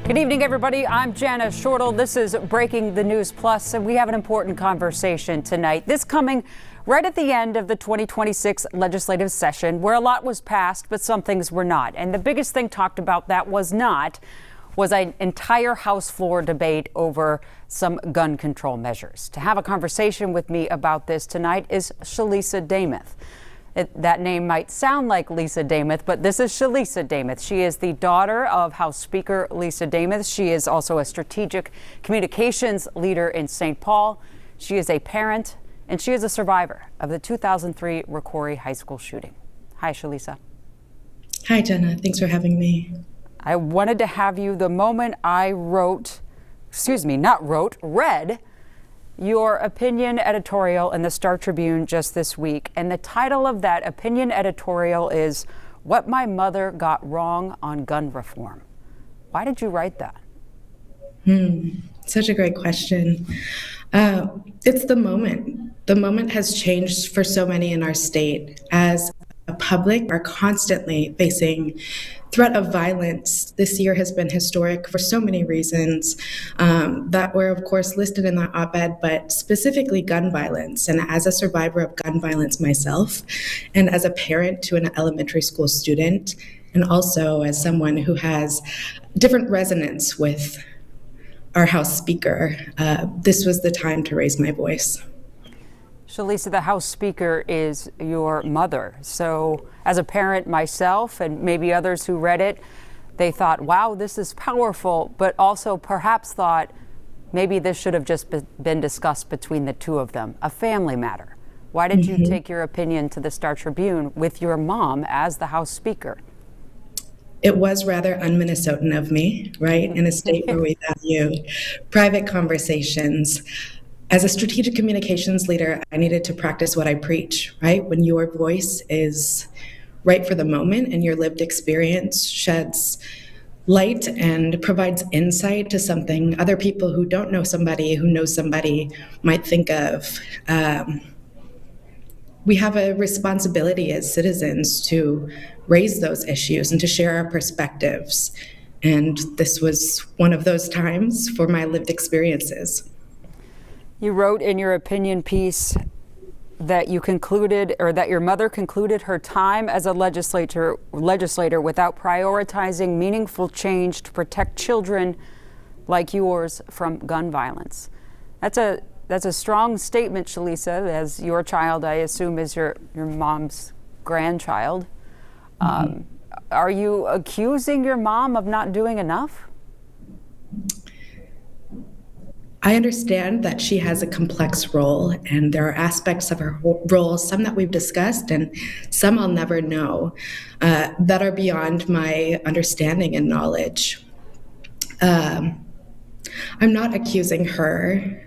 Good evening, everybody. I'm Jana Shortle. This is Breaking the News Plus, and we have an important conversation tonight. This coming right at the end of the 2026 legislative session, where a lot was passed, but some things were not. And the biggest thing talked about that was an entire House floor debate over some gun control measures. To have a conversation with me about this tonight is Shelisa Demuth. That name might sound like Lisa Demuth, but this is Shelisa Demuth. She is the daughter of House Speaker Lisa Demuth. She is also a strategic communications leader in St. Paul. She is a parent, and she is a survivor of the 2003 Rocori High School shooting. Hi, Shelisa. Hi, Jana. Thanks for having me. I wanted to have you the moment I read your opinion editorial in the Star Tribune just this week. And the title of that opinion editorial is "What My Mother Got Wrong on Gun Reform." Why did you write that? Such a great question. It's the moment. The moment has changed for so many in our state as a public are constantly facing threat of violence. This year has been historic for so many reasons that were, of course, listed in that op-ed, but specifically gun violence. And as a survivor of gun violence myself, and as a parent to an elementary school student, and also as someone who has different resonance with our House Speaker, this was the time to raise my voice. Shelisa, the House Speaker is your mother. So as a parent myself, and maybe others who read it, they thought, wow, this is powerful, but also perhaps thought maybe this should have just been discussed between the two of them, a family matter. Why did you take your opinion to the Star Tribune with your mom as the House Speaker? It was rather un-Minnesotan of me, right? In a state where we value private conversations. As a strategic communications leader, I needed to practice what I preach, right? When your voice is right for the moment and your lived experience sheds light and provides insight to something other people who don't know somebody who knows somebody might think of. We have a responsibility as citizens to raise those issues and to share our perspectives. And this was one of those times for my lived experiences. You wrote in your opinion piece that you concluded, or that your mother concluded her time as a legislator without prioritizing meaningful change to protect children like yours from gun violence. That's a strong statement, Shelisa, as your child, I assume, is your mom's grandchild. Are you accusing your mom of not doing enough? I understand that she has a complex role, and there are aspects of her role, some that we've discussed and some I'll never know, that are beyond my understanding and knowledge. I'm not accusing her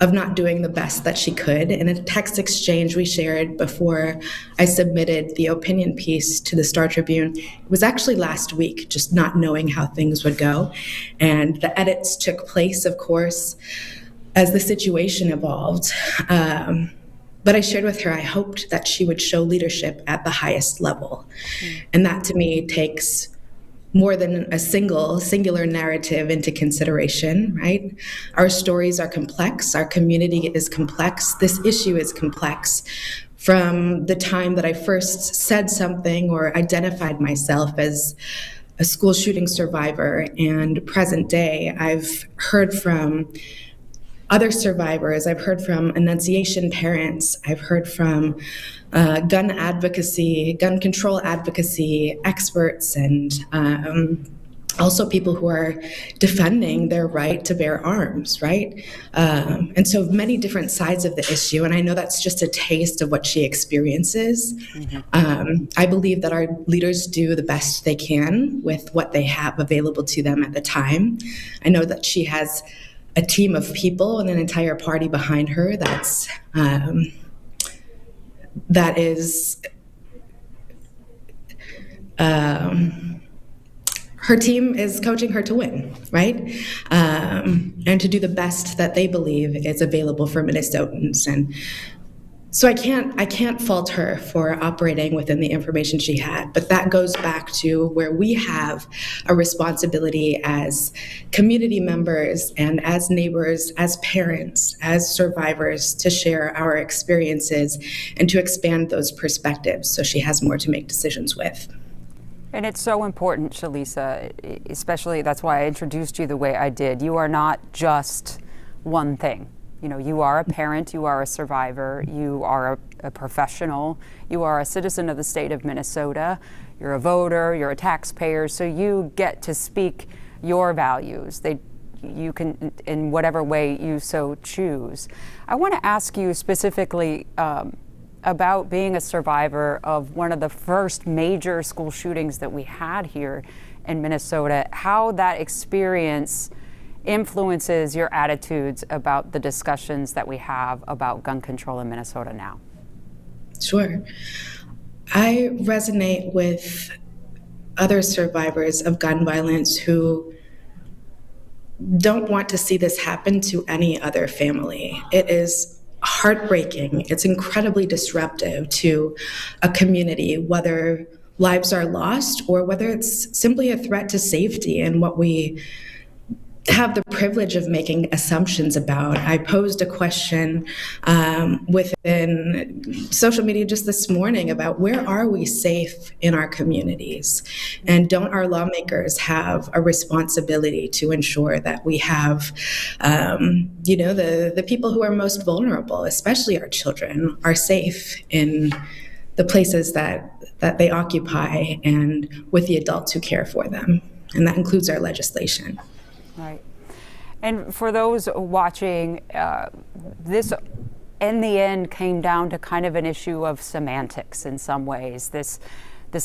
of not doing the best that she could. In a text exchange we shared before I submitted the opinion piece to the Star Tribune, it was actually last week, just not knowing how things would go. And the edits took place, of course, as the situation evolved. But I shared with her, I hoped that she would show leadership at the highest level. And that to me takes more than a singular narrative into consideration, right? Our stories are complex, our community is complex, this issue is complex. From the time that I first said something or identified myself as a school shooting survivor and present day, I've heard from other survivors, I've heard from Annunciation parents, I've heard from gun advocacy, gun control advocacy experts, and also people who are defending their right to bear arms, right? And so many different sides of the issue, and I know that's just a taste of what she experiences. I believe that our leaders do the best they can with what they have available to them at the time. I know that she has a team of people and an entire party behind her that is her team is coaching her to win, right? And to do the best that they believe is available for Minnesotans. And So I can't fault her for operating within the information she had, but that goes back to where we have a responsibility as community members and as neighbors, as parents, as survivors to share our experiences and to expand those perspectives so she has more to make decisions with. And it's so important, Shelisa, especially that's why I introduced you the way I did. You are not just one thing. You know, you are a parent, you are a survivor, you are a professional, you are a citizen of the state of Minnesota, you're a voter, you're a taxpayer, so you get to speak your values. You can, in whatever way you so choose. I want to ask you specifically about being a survivor of one of the first major school shootings that we had here in Minnesota, how that experience influences your attitudes about the discussions that we have about gun control in Minnesota now. Sure. I resonate with other survivors of gun violence who don't want to see this happen to any other family. It is heartbreaking. It's incredibly disruptive to a community, whether lives are lost or whether it's simply a threat to safety and what we have the privilege of making assumptions about. I posed a question within social media just this morning about where are we safe in our communities? And don't our lawmakers have a responsibility to ensure that we have, the people who are most vulnerable, especially our children, are safe in the places that they occupy and with the adults who care for them. And that includes our legislation. Right. And for those watching, this in the end came down to kind of an issue of semantics in some ways. This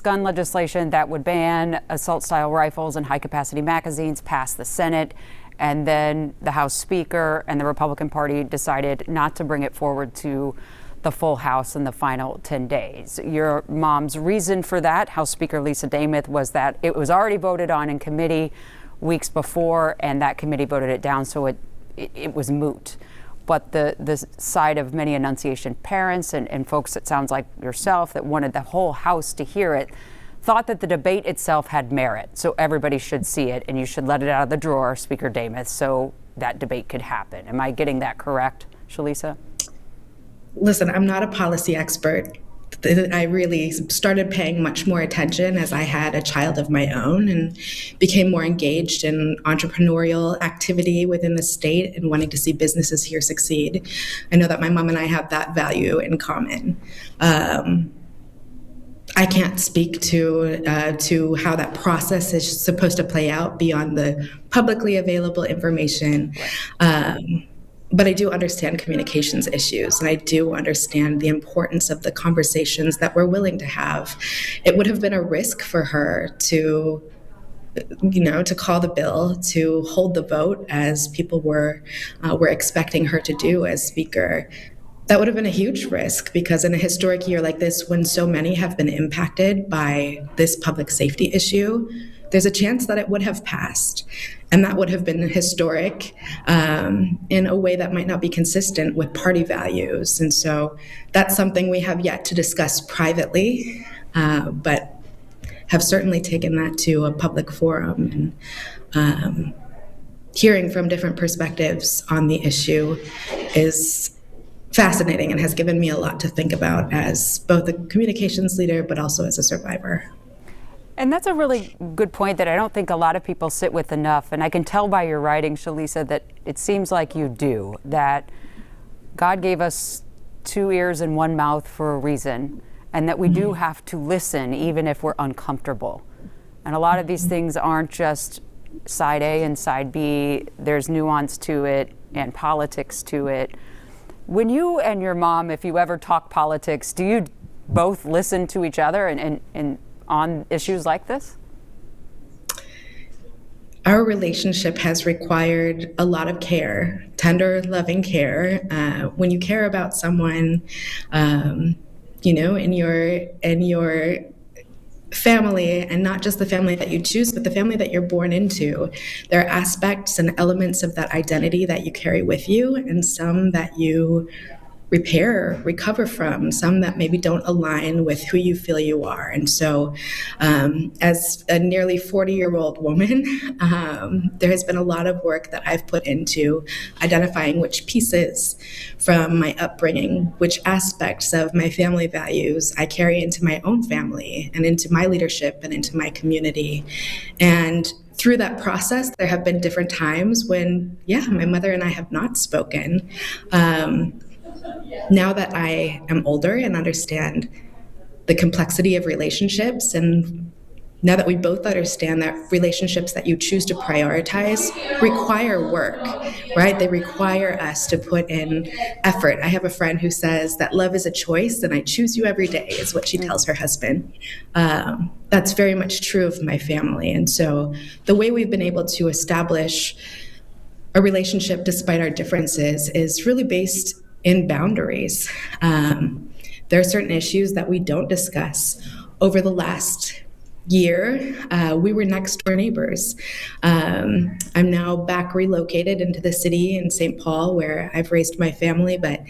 gun legislation that would ban assault-style rifles and high-capacity magazines passed the Senate, and then the House Speaker and the Republican Party decided not to bring it forward to the full House in the final 10 days. Your mom's reason for that, House Speaker Lisa Demuth, was that it was already voted on in committee weeks before, and that committee voted it down, so it was moot. But the side of many Annunciation parents and folks, it sounds like yourself, that wanted the whole House to hear it, thought that the debate itself had merit, so everybody should see it, and you should let it out of the drawer, Speaker Demuth, so that debate could happen. Am I getting that correct, Shelisa? Listen, I'm not a policy expert. I really started paying much more attention as I had a child of my own and became more engaged in entrepreneurial activity within the state and wanting to see businesses here succeed. I know that my mom and I have that value in common. I can't speak to how that process is supposed to play out beyond the publicly available information. But I do understand communications issues, and I do understand the importance of the conversations that we're willing to have. It would have been a risk for her to call the bill, to hold the vote as people were expecting her to do as Speaker. That would have been a huge risk because in a historic year like this, when so many have been impacted by this public safety issue, there's a chance that it would have passed. And that would have been historic in a way that might not be consistent with party values. And so that's something we have yet to discuss privately, but have certainly taken that to a public forum. And hearing from different perspectives on the issue is fascinating and has given me a lot to think about as both a communications leader, but also as a survivor. And that's a really good point that I don't think a lot of people sit with enough. And I can tell by your writing, Shelisa, that it seems like you do, that God gave us 2 ears and 1 mouth for a reason, and that we do have to listen even if we're uncomfortable. And a lot of these things aren't just side A and side B. There's nuance to it and politics to it. When you and your mom, if you ever talk politics, do you both listen to each other and on issues like this? Our relationship has required a lot of care, tender, loving care. When you care about someone, in your family, and not just the family that you choose, but the family that you're born into, there are aspects and elements of that identity that you carry with you, and some that you repair, recover from, some that maybe don't align with who you feel you are. And so, as a nearly 40-year-old woman, there has been a lot of work that I've put into identifying which pieces from my upbringing, which aspects of my family values I carry into my own family and into my leadership and into my community. And through that process, there have been different times when, my mother and I have not spoken. Now that I am older and understand the complexity of relationships, and now that we both understand that relationships that you choose to prioritize require work, right? They require us to put in effort. I have a friend who says that love is a choice and I choose you every day, is what she tells her husband. That's very much true of my family. And so the way we've been able to establish a relationship despite our differences is really based in boundaries. There are certain issues that we don't discuss. Over the last year, we were next door neighbors. I'm now back relocated into the city in St. Paul, where I've raised my family, but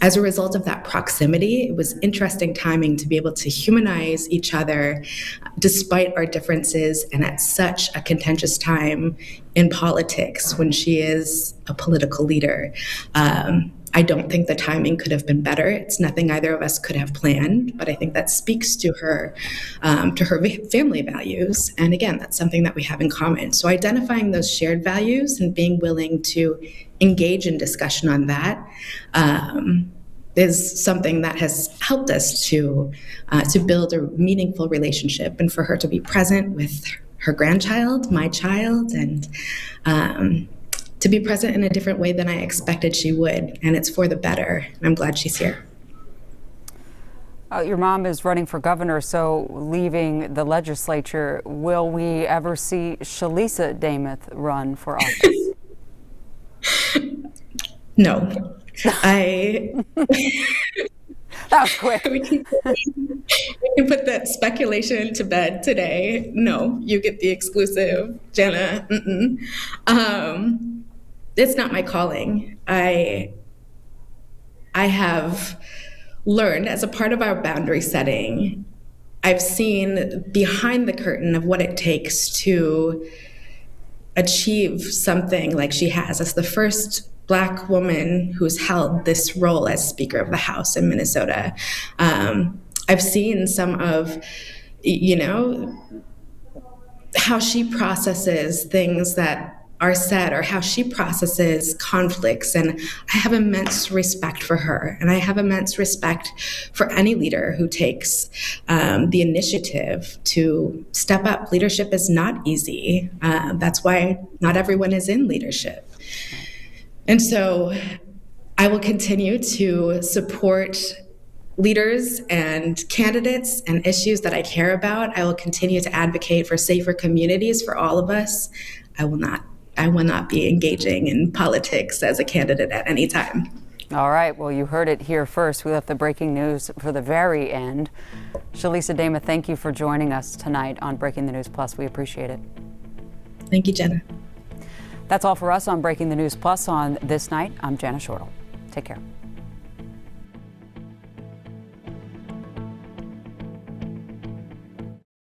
as a result of that proximity, it was interesting timing to be able to humanize each other despite our differences, and at such a contentious time in politics when she is a political leader. I don't think the timing could have been better. It's nothing either of us could have planned, but I think that speaks to her family values. And again, that's something that we have in common. So identifying those shared values and being willing to engage in discussion on that is something that has helped us to build a meaningful relationship, and for her to be present with her grandchild, my child, and to be present in a different way than I expected she would. And it's for the better. And I'm glad she's here. Your mom is running for governor, so leaving the legislature, will we ever see Shelisa Demuth run for office? No. That was quick. We can put that speculation to bed today. No, you get the exclusive, Jana. It's not my calling. I have learned, as a part of our boundary setting, I've seen behind the curtain of what it takes to achieve something like she has as the first Black woman who's held this role as Speaker of the House in Minnesota. I've seen some of, how she processes things that are said, or how she processes conflicts. And I have immense respect for her. And I have immense respect for any leader who takes the initiative to step up. Leadership is not easy. That's why not everyone is in leadership. And so I will continue to support leaders and candidates and issues that I care about. I will continue to advocate for safer communities for all of us. I will not be engaging in politics as a candidate at any time. All right. Well, you heard it here first. We left the breaking news for the very end. Shelisa Demuth, thank you for joining us tonight on Breaking the News Plus. We appreciate it. Thank you, Jana. That's all for us on Breaking the News Plus on this night. I'm Jana Shortle. Take care.